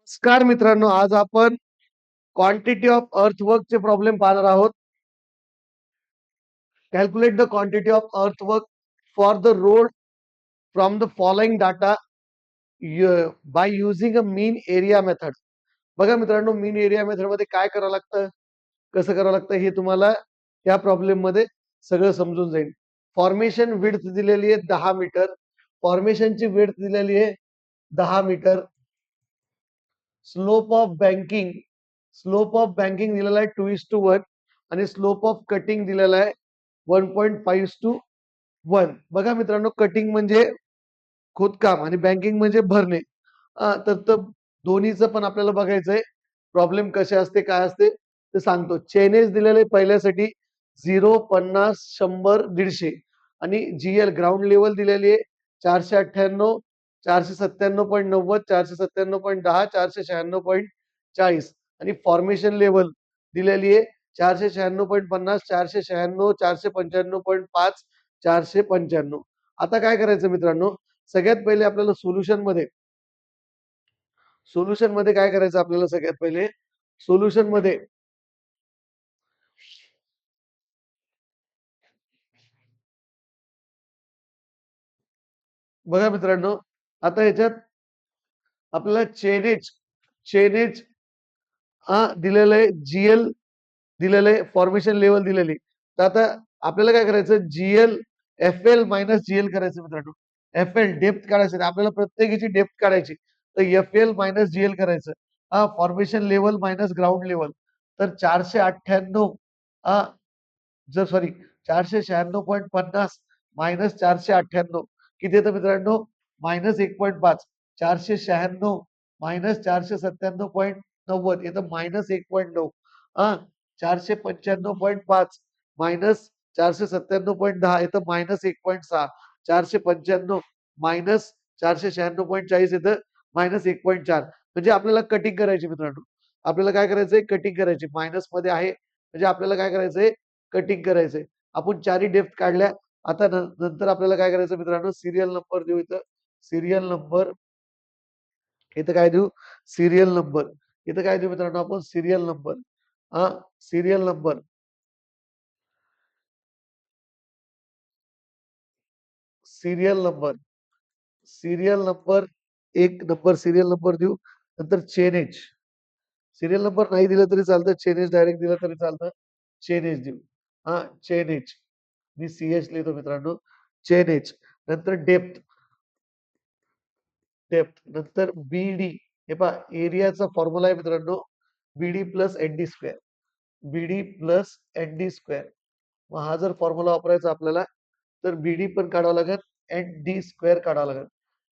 नमस्कार मित्रांनो, आज आपण क्वांटिटी ऑफ अर्थवर्कचे प्रॉब्लेम पाहणार आहोत. Calculate the quantity of earthwork for the road from the following data by using a mean area method. बघा मित्रांनो, मीन एरिया मेथड मध्ये काय करावं लागतं, कसं करावं लागतं हे तुम्हाला या प्रॉब्लेम मध्ये सगळं समजून जाईल. फॉर्मेशन विड्थ दिलेली आहे 10 मीटर. फॉर्मेशनची विड्थ दिलेली आहे 10 मीटर. स्लोप ऑफ बँकिंग दिलेला आहे 2:1 आणि स्लोप ऑफ कटिंग दिलेला आहे 1.5:1. बघा मित्रांनो, कटिंग म्हणजे खोदकाम आणि बँकिंग म्हणजे भरणे. तर दोन्हीचं पण आपल्याला बघायचंय. प्रॉब्लेम कसे असते, काय असते ते सांगतो. चेनेज दिलेले पहिल्यासाठी 0, 50, 100, 150 आणि जीएल ग्राउंड लेवल दिलेली आहे 498, 497.90, 497.10, 496.40 आणि फॉर्मेशन लेवल दिलेली आहे 496.50, 496, 495.5, 495. आता काय करायचं मित्रांनो, सगळ्यात पहिले आपल्याला सोल्युशन मध्ये काय करायचं, आपल्याला सगळ्यात पहिले सोल्युशन मध्ये बघा मित्रांनो, आता याच्यात आपल्याला चेनेज दिलेलं आहे, जीएल दिलेलं आहे, फॉर्मेशन लेवल दिलेली. तर आता आपल्याला काय करायचं, GL F L minus GL करायचं मित्रांनो. एफ एल डेप्थ काढायचं, आपल्याला प्रत्येकीची डेप्थ काढायची, तर एफ एल मायनस जीएल करायचं. Formation level minus ground level, तर 498 जर सॉरी 496.50 मायनस 498 किती येतं मित्रांनो, -1.5. 496 मायनस 497.90 येतं -1.9. 495.5 मायनस 497.10 येतं -1.6. 495 मायनस 496.40 येतं -1.4. म्हणजे आपल्याला कटिंग करायची मित्रांनो. आपल्याला काय करायचंय, कटिंग करायची. मायनस मध्ये आहे म्हणजे आपल्याला काय करायचंय, कटिंग करायचंय. आपण चारही डेप्थ काढल्या. आता नंतर आपल्याला काय करायचं मित्रांनो, सिरियल नंबर देऊ. इथं सिरियल नंबर, इथं काय देऊ, सिरियल नंबर. इथं काय देऊ मित्रांनो, आपण सिरियल नंबर. हा serial number, serial number, serial number, एक नंबर सिरियल नंबर देऊ. नंतर चेनेज, सिरियल नंबर नाही दिलं तरी चालतं, चेनेज डायरेक्ट दिलं तरी चालतं. चेनेज देऊ. चेनेज, मी सीएच लिहितो मित्रांनो. चेनेज, नंतर डेप्थ नंतर बीडी. हे पहा, एरियाचा फॉर्म्युला आहे मित्रांनो, बीडी प्लस एनडी स्क्वेअर. बीडी प्लस एनडी स्क्वेअर. मग हा जर फॉर्म्युला वापरायचा आपल्याला, तर बीडी पण काढावं लागेल, एनडी स्क्वेअर काढावं लागेल.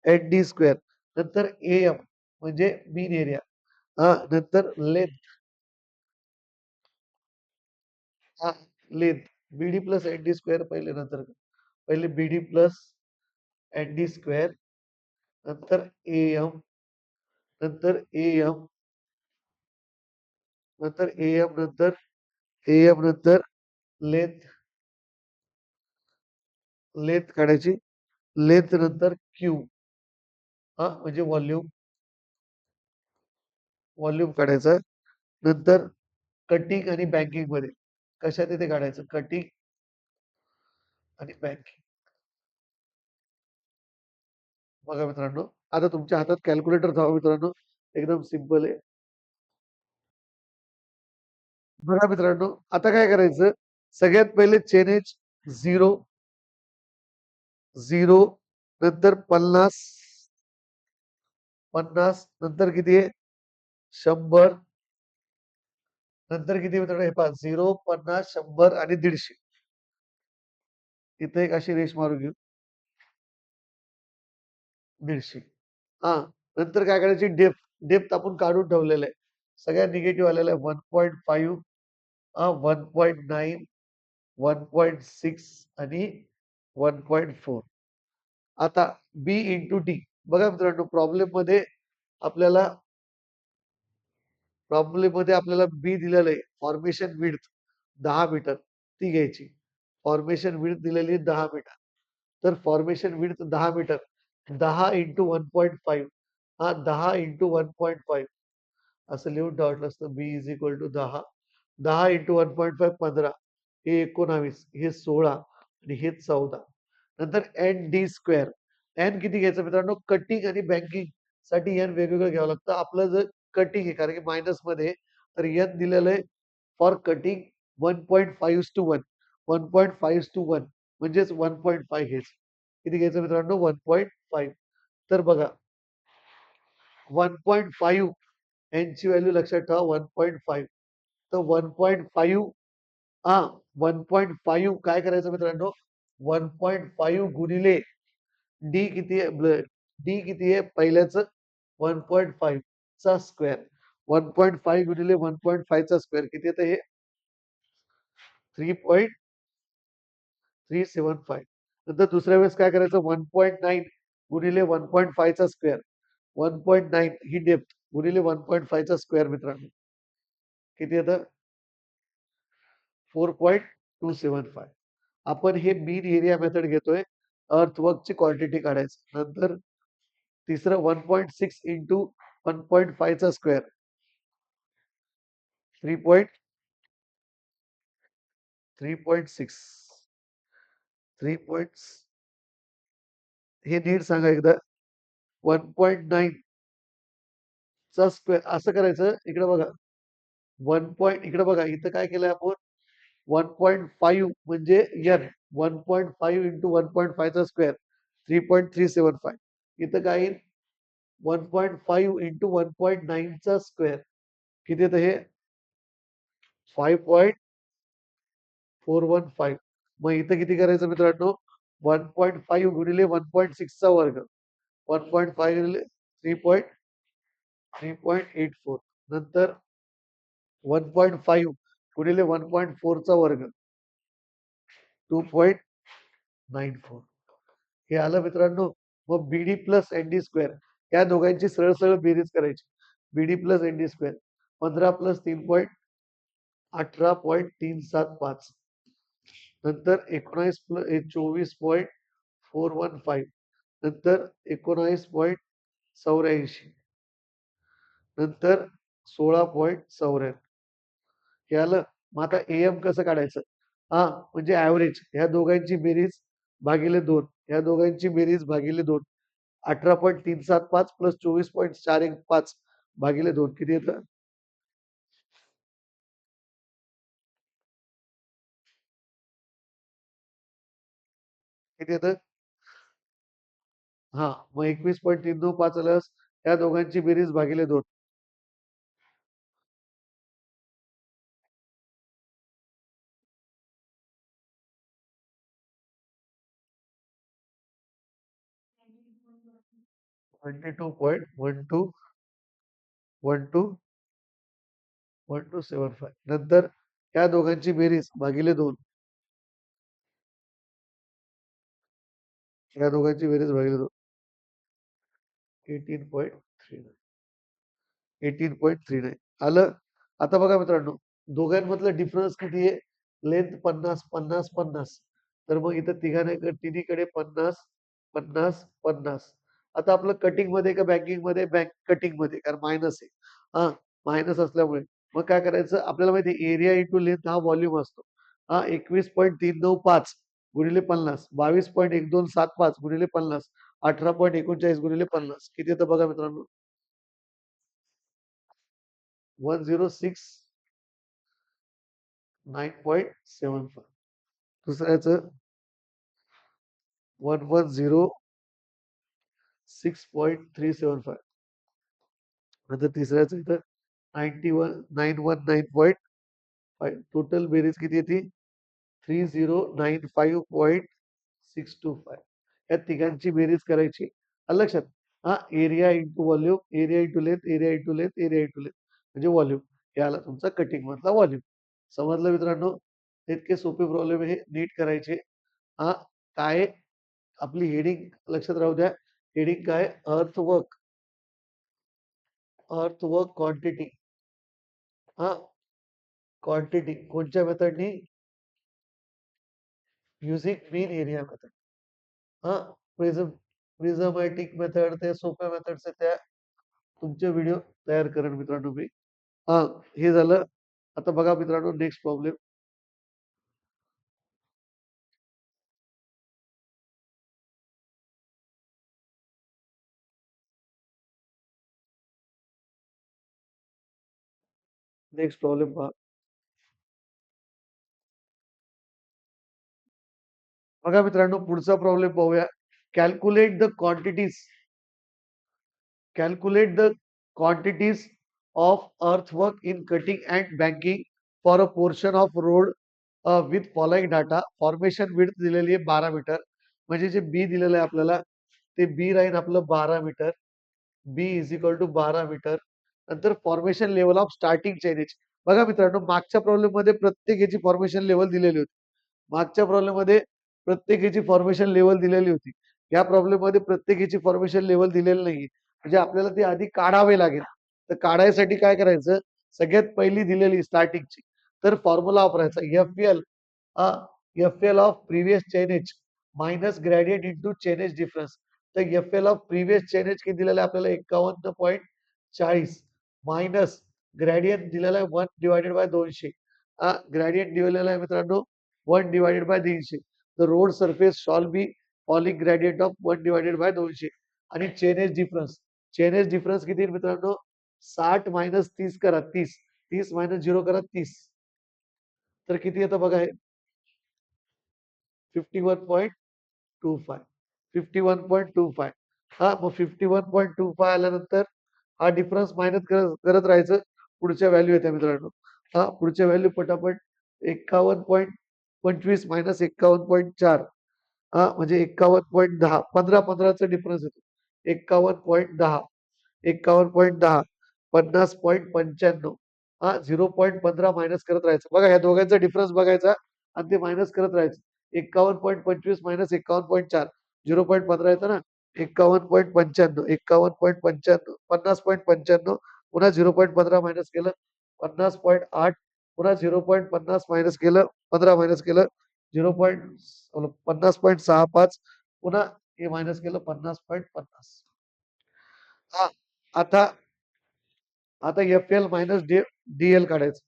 एनडी स्क्वेअर, नंतर एएम म्हणजे मीन एरिया. नंतर हा लेंथ, बीडी प्लस एनडी स्क्वेअर पहिले, नंतर पहिले बीडी प्लस एनडी स्क्वेअर, नंतर एएम, नंतर एएम, नंतर एएम, नंतर लेंथ, लेंथ काढायची. लेंथ नंतर क्यू, म्हणजे व्हॉल्यूम काढायचा. नंतर कटिंग आणि बँकिंग मध्ये कशात येते काढायचं, कटिंग आणि बँकिंग. बघा मित्रांनो, आता तुमच्या हातात कॅल्क्युलेटर जावा मित्रांनो, एकदम सिंपल आहे. बघा मित्रांनो, आता काय करायचं, सगळ्यात पहिले चेनेज 0, 0, नंतर 50, 50, नंतर किती आहे 100, नंतर किती मित्रांनो, हे पहा 0, 50, 100 आणि 150. इथे एक अशी रेष मारून घेऊ, 150. हा नंतर काय करायची, डेप्थ आपण काढून ठेवलेलं आहे. सगळ्या निगेटिव्ह आलेल्या आहे. 1.5, 1.9, 1.6 आणि 1.4. आता बी इंटू डी. बघा मित्रांनो, आपल्याला प्रॉब्लेम मध्ये बी दिलेलं आहे, फॉर्मेशन विड्थ 10 मीटर, ती घ्यायची. फॉर्मेशन विड्थ दिलेली आहे 10 मीटर. तर formation width 10 metre, 10 into 1.5. 10 into 1.5 असं लिहून ठेवायचं असतं. B is equal to 10. 10 into 1.5 15. हे 19, हे 16 आणि हे 14. नंतर एन डी स्क्वेअर. एन किती घ्यायचं मित्रांनो? कटिंग आणि बँकिंग साठी एन वेगवेगळं घ्यावं लागतं. आपलं जर कटिंग आहे कारण की मायनस मध्ये, तर एन दिलेलं आहे फॉर कटिंग 1.5:1. 1.5:1 म्हणजेच 1.5 घ्यायचं. किती घ्यायचं मित्रांनो? 1.5. तर बघा 1.5 यांची व्हॅल्यू लक्षात ठेवा 1.5. तर 1.5 हा 1.5 काय करायचं मित्रांनो? 1.5 गुणिले डी किती आहे? डी किती आहे? पहिल्याच 1.5 चा स्क्वेअर. 1.5 गुणिले 1.5 चा स्क्वेअर किती येतं? हे 3.375. नंतर दुसऱ्या वेळेस काय करायचं? 1.9 गुणिले 1.5 चा स्क्वेअर. 1.9 ही डेप्थ गुणिले 1.5 चा स्क्वेअर मित्रांनो किती येतं? 4.275. आपण हे मीन एरिया मेथड घेतोय अर्थवर्कची क्वांटिटी काढायचं. नंतर तिसरं 1.6 इंटू 1.5 चा स्क्वेअर 3.6. 3. हे नीट सांगा एकदा. 1.9 चा स्क्वेअर असं करायचं. इकडे बघा इकडे बघा इथं काय केलंय आपण 1.5 म्हणजे एन 1.5 इंटू 1.5 चा स्क्वेअर 3.375. इथं काय येईल 1.5 इंटू 1.9 चा स्क्वेअर किती येतं? हे 5.415. मग इथं किती करायचं मित्रांनो? 1.5 गुणिले 1.6 चा वर्ग 1.5 गुणिले 3.84. नंतर 1.5 गुणिले 1.4 चा वर्ग 2.94. हे आलं मित्रांनो. मग बीडी प्लस एनडी स्क्वेअर या दोघांची सरळ सरळ बेरीज करायची. बीडी प्लस एनडी स्क्वेअर 15 प्लस 3.18.375. नंतर 19 प्लस 24.415. नंतर 19.84. नंतर 16.94. हे आलं. मग आता एम कसं काढायचं? हा म्हणजे ऍव्हरेज ह्या दोघांची बेरीज भागिले 2. ह्या दोघांची बेरीज भागिले 2. 18.375 प्लस 24.415 भागिले 2 किती येतं? किती येतं? हा मग 21.325 आल्यास या दोघांची बेरीज भागिले 2. 22.12 नंतर या दोघांची बेरीज भागिले 2. या दोघांची बेरीज भागिले 2. 18.39. 18.39 आलं. आता बघा मित्रांनो दोघांमधलं डिफरन्स किती आहे? लेंथ 50 50 50. तर मग इथं तिन्हीकडे 50 50 50. आता आपलं कटिंग मध्ये का बँकिंग मध्ये? कटिंग मध्ये कारण मायनस आहे. हा मायनस असल्यामुळे मग काय करायचं? आपल्याला माहिती आहे एरिया इंटू लेंथ हा व्हॉल्यूम असतो. हा 21.395 गुणिले 50. 22.1275 गुणिले 50. 18.39 गुणिले 50 किती येतं बघा मित्रांनो? 106.975. दुसऱ्याचं 110.6.375. नंतर तिसऱ्याचं इथं 91919.5. टोटल बेरीज किती येते? 3095.625. या तिघांची बेरीज करायची. आलं लक्षात? हा area into volume, area into length, area into length, area into length म्हणजे व्हॉल्यूम. हे आला तुमचा कटिंग मधला व्हॉल्यूम. समजलं मित्रांनो? इतके सोपे प्रॉब्लेम हे नीट करायचे. हा काय आपली हेडिंग लक्षात राहू द्या. हेडिंग काय? अर्थवर्क. Earthwork quantity. हा क्वांटिटी कोणत्या मेथडनी? युजिंग मीन एरिया मेथड. हा प्रिझमॅटिक मेथड ते सोप्या मेथड्स त्या तुमचे व्हिडिओ तयार करेन मित्रांनो मी. हां, हे झालं. आता बघा मित्रांनो नेक्स्ट प्रॉब्लेम. नेक्स्ट प्रॉब्लेम पहा. बघा मित्रांनो पुढचा प्रॉब्लेम पाहूया. Calculate the quantities Calculate the quantities of earthwork in cutting and banking for a portion of road with following data. Formation width दिलेली आहे 12 मीटर. म्हणजे जे बी दिलेलं आहे आपल्याला ते बी राहील आपलं 12 metre. B is equal to 12 metre. नंतर formation level of starting chainage. बघा मित्रांनो मागच्या प्रॉब्लेम मध्ये प्रत्येकाची फॉर्मेशन लेवल दिलेली होती. मागच्या प्रॉब्लेम मध्ये प्रत्येकाची फॉर्मेशन लेवल दिलेली होती. या प्रॉब्लेम मध्ये प्रत्येकाची फॉर्मेशन लेवल दिलेली नाही. म्हणजे आपल्याला ते आधी काढावे लागेल. तर काढायसाठी काय करायचं? सगळ्यात पहिली दिलेली स्टार्टिंगची तर फॉर्म्युला वापरायचा F L of previous chainage minus gradient into chainage difference. तर F L of previous chainage किती दिलेला आहे आपल्याला 51.40 मायनस ग्रेडियंट दिलेला आहे 1 डिवायडेड बाय 200. ग्रेडियंट दिलेला आहे मित्रांनो 1 divided by 300. The road surface shawl be falling gradient of 1 divided by 200. आणि चेनेज डिफरन्स. चेनेज डिफरन्स किती आहे मित्रांनो? 60 मायनस 30 करा 30. 30 मायनस 0 करा 30. तर किती येतं बघा हे 51.25. 51.25. हा मग 51.25 आल्यानंतर हा डिफरन्स मायनस करत करत राहायचं. पुढच्या व्हॅल्यू येत्या मित्रांनो. हा पुढच्या व्हॅल्यू पटापट 51.25 मायनस 51.4. हा म्हणजे 51.10. 15 डिफरन्स येतो. 51.10. 51.10. 50.95. हा 0.15 मायनस करत राहायचं. बघा ह्या दोघांचा डिफरन्स बघायचा आणि ते मायनस करत राहायचं. 51.25 मायनस 51.4. 0.15 येतं ना. 51.95. 51.95. 50.95. पुन्हा 0.15 मायनस केलं. 50.8. पुन्हा 0.50 मायनस केलं. 15 मायनस केलं. 50.65. पुन्हा हे मायनस केलं 50.50. हा आता आता F L minus D L काढायचं.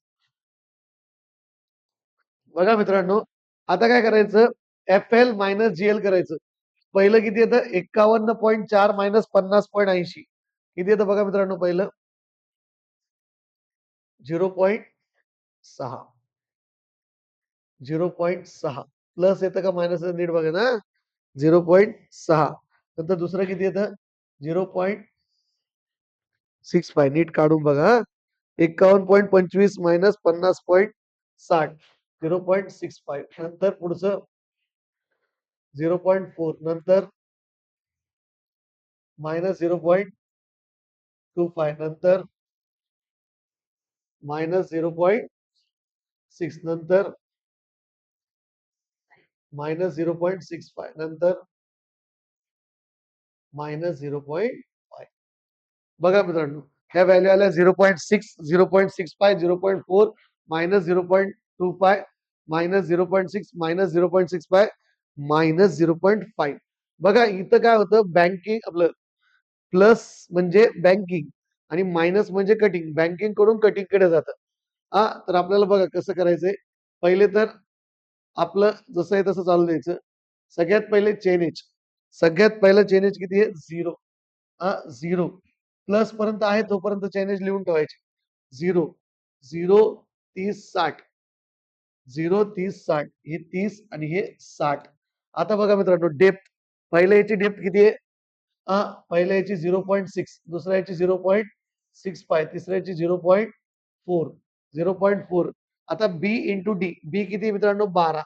बघा मित्रांनो आता काय करायचं? F L minus G L करायचं. पहिलं किती येतं? 51.4 मायनस 50.80. किती येतं बघा मित्रांनो पहिलं? 0.6. 0.6 प्लस येतं का मायनस येतं नीट बघा ना. 0.6. नंतर दुसरं किती येतं? 0.65 नीट काढून बघा. 51.25 मायनस 50.60. 0.65 नंतर पुढचं 0.4 नंतर मायनस 0.25 नंतर मायनस 0.6 नंतर मायनस 0.65 नंतर मायनस 0.5. बघा मित्रांनो ह्या व्हॅल्यू आल्या 0.6 0.65 0.4 मायनस 0.25 मायनस 0.6 मायनस 0.65 मायनस 0.5. बघा इथं काय होतं? बँकिंग आपलं प्लस म्हणजे बँकिंग आणि मायनस म्हणजे कटिंग. बँकिंग कडून कटिंग कडे जातं. हा तर आपल्याला बघा कसं करायचंय. पहिले तर आपलं जसं आहे तसं चालू द्यायचं. सगळ्यात पहिले चेनेज. सगळ्यात पहिलं चेनेज किती आहे? 0. 0 प्लस पर्यंत आहे तोपर्यंत चेनेज लिहून ठेवायचे. 0 0 30 60. 0 30 60. हे 30 आणि हे 60. आता बघा मित्रांनो डेप्थ. पहिल्या याची डेप्थ किती आहे? पहिल्या याची 0.6 दुसऱ्या याची 0.65 तिसऱ्या याची 0.4. 0.4. आता बी इंटू डी. बी किती मित्रांनो? 12.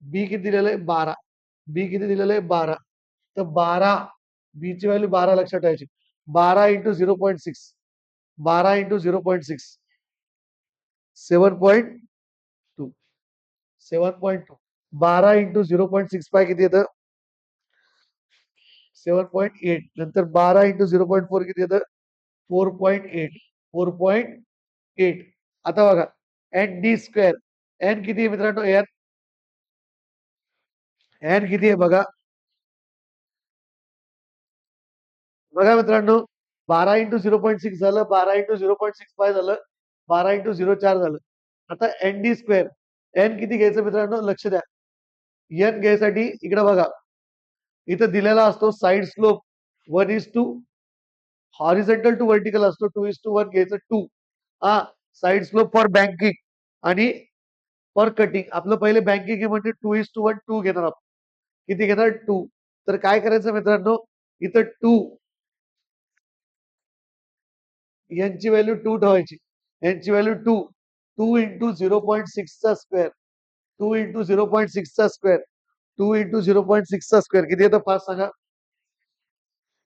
बी किती दिलेलं आहे? 12. बी किती दिलेलं आहे? 12. तर 12 बी ची व्हॅल्यू 12 लक्षात ठेवायची. 12 इंटू 0.6. 12 इंटू 0.6. 7.2. 7.2. 12 इंटू 0.65 किती येतं? 7.8. नंतर 12 इंटू 0.4 किती येतं? 4.8. 4.8. आता बघा एन डी स्क्वेअर. एन किती आहे मित्रांनो? एन एन किती आहे बघा. बघा मित्रांनो 12 इंटू 0.6 झालं, 12 इंटू 0.65 झालं, 12 इंटू 0.4 झालं. आता एन डी स्क्वेअर, एन किती घ्यायचं मित्रांनो, लक्ष द्या. एन घ्यायसाठी इकडे बघा, इथं दिलेला असतो side slope 1:2, horizontal to vertical असतो 2:1 घ्यायचं 2. हा साइड स्लोप फॉर बँकिंग आणि फॉर कटिंग. आपलं पहिले बँकिंग म्हणजे 2:1 2 घेणार आपण. किती घेणार 2. तर काय करायचं मित्रांनो, इथं 2 यांची व्हॅल्यू 2 ठेवायची, यांची व्हॅल्यू 2. 2 इंटू 0.6 चा स्क्वेअर, 2 इंटू 0.6 चा स्क्वेअर, 2 इंटू 0.6 चा स्क्वेअर किती येतं फास्ट सांगा.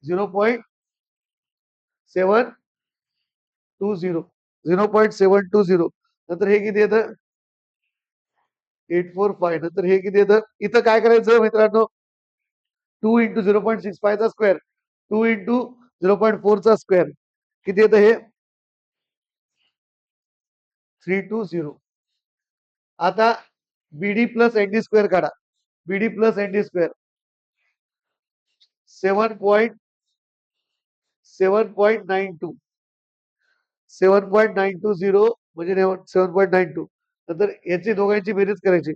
0.720, 0.720. नंतर हे किती येतं 845. नंतर हे किती येतं, इथं काय करायचं मित्रांनो, 2 इंटू 0.65 चा स्क्वेअर, 2 इंटू 0.4 चा स्क्वेअर किती येतं हे 320. आता बीडी प्लस एनडी स्क्वेअर काढा. बीडी प्लस एनडी स्क्वेअर 7.92, 7.920 म्हणजे 7.92. नंतर याची दोघांची बेरीज करायची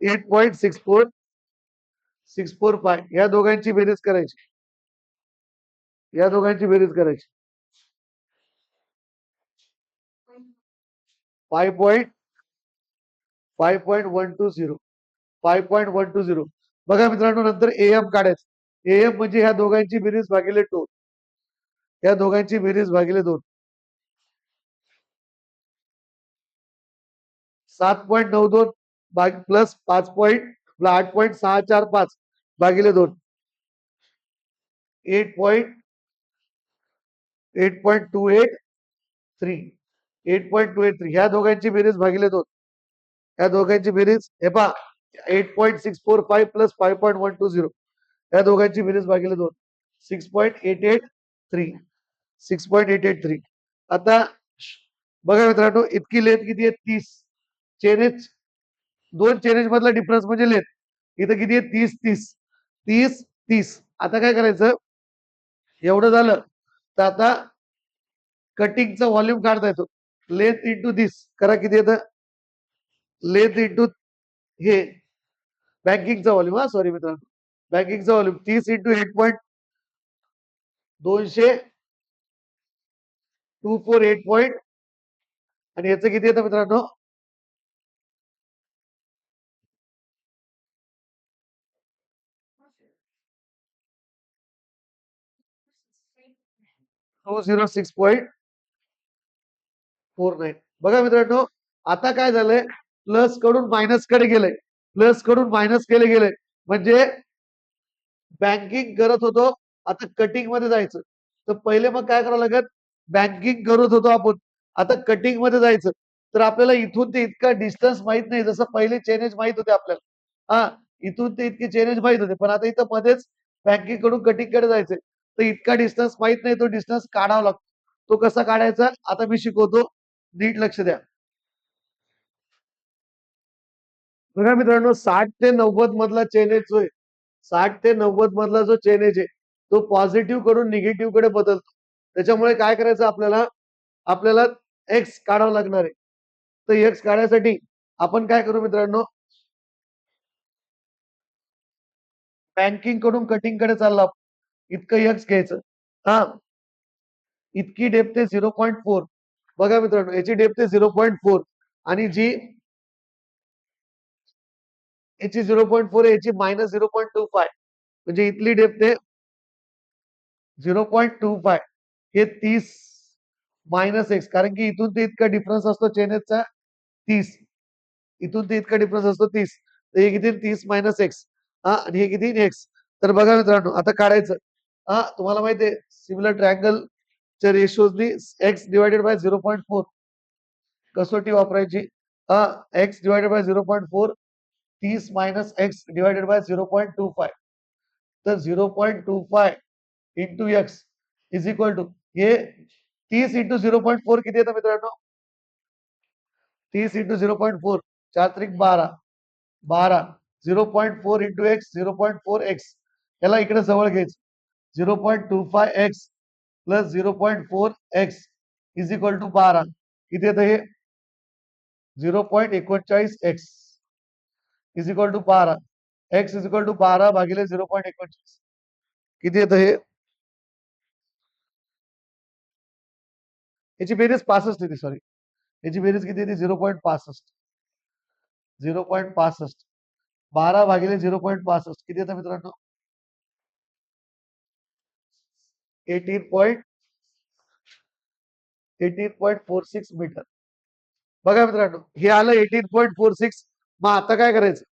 8.645 या दोघांची बेरीज करायची, या दोघांची बेरीज करायची 5.120, 5.120. बघा मित्रांनो, नंतर एएम काढायचं. एएम म्हणजे ह्या दोघांची बेरीज भागिले 2, या दोघांची बेरीज भागिले 2. 7.92 प्लस 8.645 भागिले 2, 8.283, 8.283 ह्या दोघांची बेरीज भागिले 2, या दोघांची बेरीज हे पहा 8.645 प्लस 5.120 या दोघांची बेरीज भागिले 2, 6.883, 6.883. आता बघा मित्रांनो, इतकी लेंथ किती आहे 30. चेनेज, दोन चेनेज मधला डिफरन्स म्हणजे लेंथ. इथं किती आहे 30 30 30 30. आता काय करायचं, एवढं झालं तर आता कटिंगचा व्हॉल्यूम काढता येतो. लेंथ इंटू दिस करा, किती येतं लेंथ इंटू हे बँकिंगचा व्हॉल्यूम. हा सॉरी मित्रांनो, बँकिंगचा व्हॉल्यूम 30 इंटू 8.248 आणि याचं किती येतं मित्रांनो 206.49. बघा मित्रांनो, आता काय झालंय, प्लस कडून मायनस कडे गेलंय, प्लस कडून मायनस केले गेलंय म्हणजे बँकिंग करत होतो, आता कटिंग मध्ये जायचं. तर पहिले मग काय करावं लागेल, बँकिंग करत होतो आपण, आता कटिंग मध्ये जायचं. तर आपल्याला इथून ते इतका डिस्टन्स माहित नाही, जसं पहिले चेनेज माहित होते आपल्याला. हा इथून ते इतके चेनेज माहित होते, पण आता इथं मध्येच बँकिंग कडून कटिंग कडे जायचंय. तर इतका डिस्टन्स माहित नाही, तो डिस्टन्स काढावा लागतो. तो कसा काढायचा आता मी शिकवतो, नीट लक्ष द्या. बघा मित्रांनो, 60 ते 90 मधला चेनेज जो आहे, 60 ते 90 मधला जो चेनेज आहे, तो पॉझिटिव्ह कडून निगेटिव्ह कडे बदलतो. त्याच्यामुळे काय करायचं आपल्याला, आपल्याला एक्स काढावं लागणार आहे. तर एक्स काढण्यासाठी आपण काय करू मित्रांनो, बँकिंग कडून कटिंग कडे चालला, इतकं एक्स घ्यायचं. हा इतकी डेप्थ आहे 0.4. बघा मित्रांनो, याची डेप्थ आहे 0.4 आणि जी याची 0.4 याची -0.25 म्हणजे इथली डेप्थ आहे 0.25. हे 30 मायनस एक्स, कारण की इथून ते इतका डिफरन्स असतो चेनेजचा 30, इथून ते इतका डिफरन्स असतो 30. तर हे किती 30 मायनस एक्स. हा आणि हे किती एक्स. तर बघा मित्रांनो, आता काढायचं. हा तुम्हाला माहिती आहे सिमिलर ट्रायंगलच्या रेशोजनी एक्स डिवायडेड बाय 0.4 कसोटी वापरायची. हा X divided by 0.4, 30 minus X divided by 0.25. तर 0.25 into X is equal to हे 30 इंटू 0.4 किती येतं मित्रांनो, 30 इंटू 0.4 4 त्रिक 12, 12 0.4 इंटू एक्स 0.4 एक्स, याला इकडे जवळ घ्यायचं. 0.25x plus 0.4x is equal to 12 किती येतं हे 0.39x is equal to 12 x is equal to 12 भागिले 0.39 किती येतं हे याची बेरीज 65 येते सॉरी याची बेरीज किती येते 0.65 0.65 12 भागिले 0.65 किती येतं मित्रांनो 18.46 मीटर बघा मित्रांनो हे आलं 18.46 मग आता काय करायचं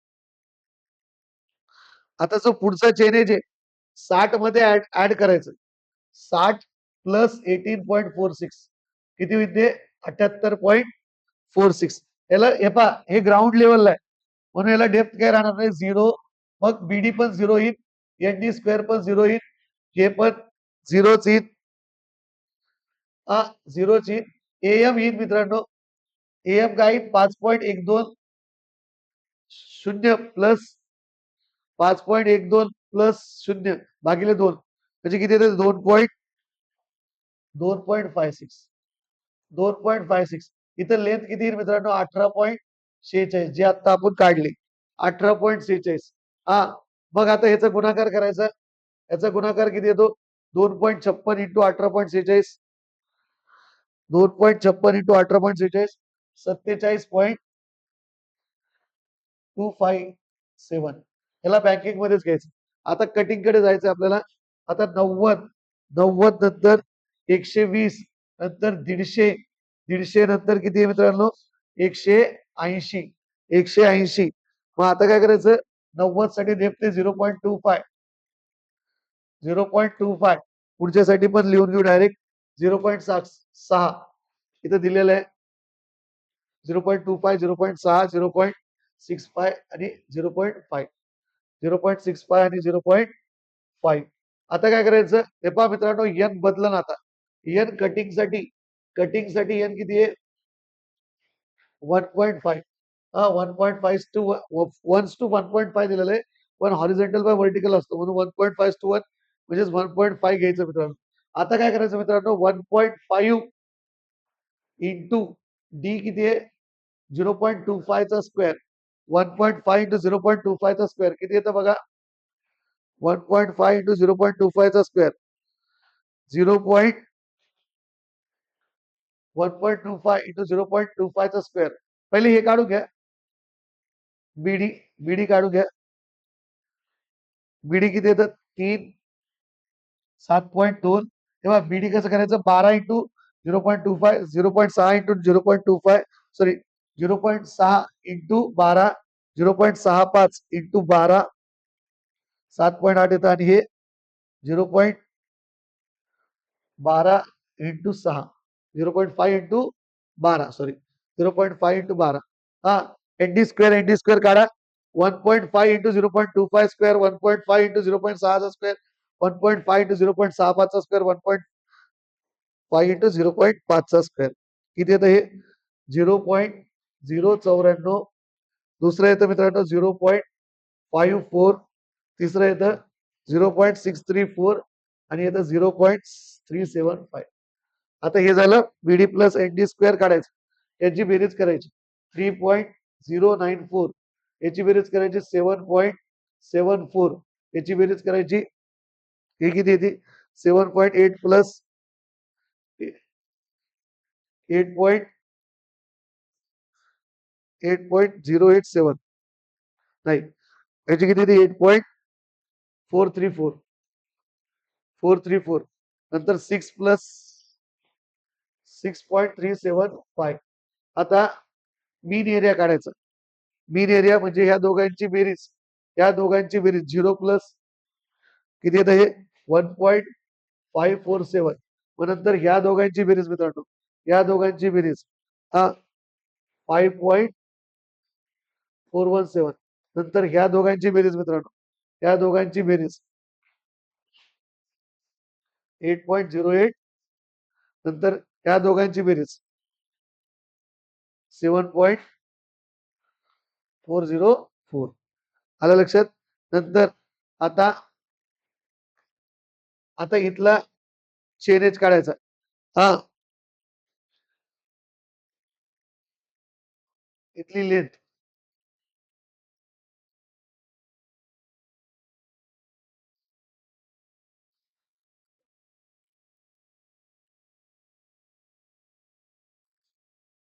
आता जो पुढचा चेनेज आहे 60 मध्ये ऍड करायचं 60 प्लस 18.46 किती होते 78.46 याला हे पहा हे ग्राउंड लेवलला आहे म्हणून याला डेप्थ काय राहणार नाही 0 मग बीडी पण 0 येईल एनडी स्क्वेअर पण 0 येईल हे पण 0च येईल 0च येईल एएम येईल मित्रांनो एएम काय 5.12 0 प्लस 5.12 प्लस 0 भागिले 2 म्हणजे किती येते 2.56 2.56 इथं लेंथ किती येईल मित्रांनो 18.46 जे आता आपण काढले 18.46 हा मग आता ह्याचा गुणाकार करायचा याचा गुणाकार किती येतो 2.56 इंटू 18.46 2.56 इंटू 18.46 47.257 याला बँकिंग मध्येच घ्यायचं आता कटिंग कडे जायचं आपल्याला आता 90 नंतर 120 नंतर 150 नंतर किती आहे मित्रांनो 180 मग आता काय करायचं 90 साठी डेप्थ 0.25 पुढच्यासाठी पण लिहून घेऊ डायरेक्ट 0.6 इथं दिलेलं आहे 0.25 0.6 0.65 आणि 0.5 0.65 आणि 0.5 आता काय करायचं हे पहा मित्रांनो एन बदलन आता एन कटिंग साठी एन किती आहे 1.5 1.5 टू 1:1.5 दिलेलं आहे पण हॉरिझॉन्टल बाय व्हर्टिकल असतो म्हणून 1.5 to 1 म्हणजेच 1.5 घ्यायचं मित्रांनो आता काय करायचं मित्रांनो 1.5 इंटू डी किती आहे 0.25 चा स्क्वेअर 1.5 इंटू 0.25 चा स्क्वेअर किती येतं बघा 1.5 इंटू 0.25 चा स्क्वेअर 1.25 इंटू 0.25 चा स्क्वेअर पहिले हे काढू घ्या बीडी काढू घ्या बीडी किती येतं 3 7.2 तेव्हा बीडी कसं करायचं 12 into 0.25 0.6 into 0.25 sorry 0.6 into 12 0.65 into 12 7.8 येतं आणि हे 0.12 इंटू 6 0.5 इंटू 12 सॉरी 0.5 इंटू 12 हा एनडी स्क्वेअर काढा 1.5 इंटू 0.25 स्क्वेअर 1.5 इंटू 0.6 चा स्क्वेअर 1.5 इंटू 0.65 चा स्क्वेअर 1.5 इंटू 0.5 चा स्क्वेअर किती येतं हे 0.094 दुसरं येतं मित्रांनो 0.54 तिसरं येतं 0.634 आणि येतं 0.375 आता हे झालं बीडी प्लस एनडी स्क्वेअर काढायचं याची बेरीज करायची 3.094 याची बेरीज करायची 7.74 याची बेरीज करायची हे किती येते 7.8 प्लस 8.087 नाही याची किती येते 8.434 नंतर 6 प्लस 6.375 आता मीन एरिया काढायचा मीन एरिया म्हणजे ह्या दोघांची बेरीज 0 प्लस किती येतं हे 1.547 मग नंतर ह्या दोघांची बेरीज मित्रांनो या दोघांची बेरीज 5.417 नंतर ह्या दोघांची बेरीज मित्रांनो या दोघांची बेरीज 8.08 नंतर या दोघांची बेरीज 7.404 आलं लक्षात नंतर आता आता इथला चेन एज काढायचा. हा, इथली लेंथ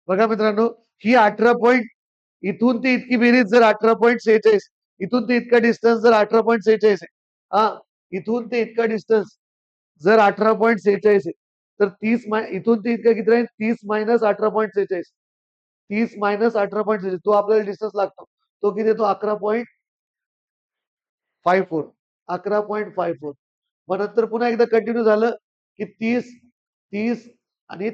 बघा मित्रांनो, ही 18 इथून ते इतकी बेरीज जर 18.46, इथून ते इतका डिस्टन्स जर 18.46 आहे, हा, इथून ते इतका डिस्टन्स जर 18.46 आहे, तर इथून ते इतका किती राहील? 30 - 18.46. 30 - 18.46 तो आपल्याला डिस्टन्स लागतो. तो किती येतो? 11.54. 11.54. मग नंतर पुन्हा एकदा कंटिन्यू झालं की 30 आणि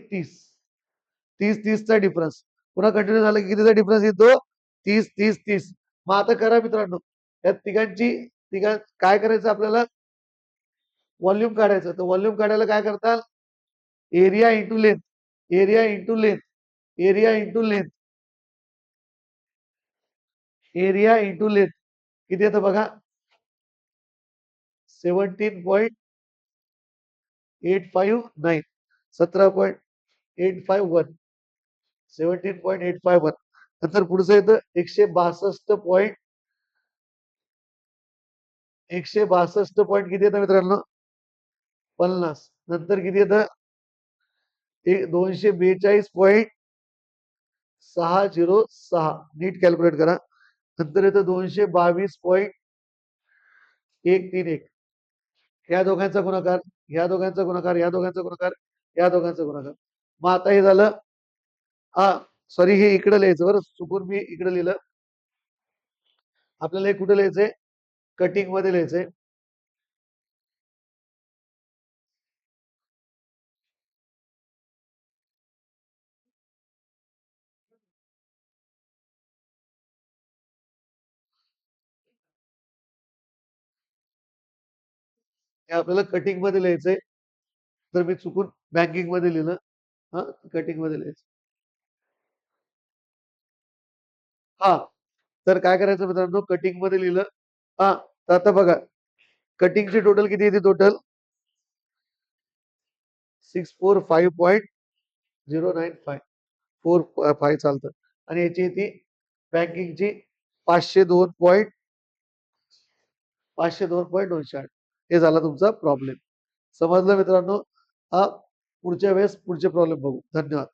30चा डिफरन्स पुन्हा कंटिन्यू झालं की कितीचा डिफरन्स येतो? 30. मग आता करा मित्रांनो, या तिघां काय करायचं आपल्याला? व्हॉल्यूम काढायचं. तर व्हॉल्यूम काढायला काय करताल? Area into length, area into length, area into length, area into length किती येतं बघा? 17.859, 17.851, 17.851. नंतर पुढचं येतं 162 किती येतं मित्रांनो? 50. नंतर किती येतं? 242.606. नीट कॅल्क्युलेट करा. नंतर येतं 222.131. या दोघांचा गुणाकार, या दोघांचा गुणाकार, या दोघांचा गुणाकार, या दोघांचा गुणाकार. मग आता हे झालं. हा, सॉरी, हे इकडे लिहायचं बरं, चुकून मी इकडे लिहिलं. आपल्याला हे कुठे लिहायचंय? कटिंग मध्ये लिहायचंय. हे आपल्याला कटिंग मध्ये लिहायचंय. तर मी चुकून बँकिंग मध्ये लिहिलं. हा, कटिंग मध्ये लिहायचं. हा, तर काय करायचं मित्रांनो? कटिंग मध्ये लिहिलं. हा, तर आता बघा, कटिंगची टोटल किती येते? टोटल 645.095. 45 चालतं. आणि याची येते बँकिंगची 502. 502.208. हे झाला तुमचा प्रॉब्लेम. समजलं मित्रांनो? हा, पुढच्या वेळेस पुढचे प्रॉब्लेम बघू. धन्यवाद.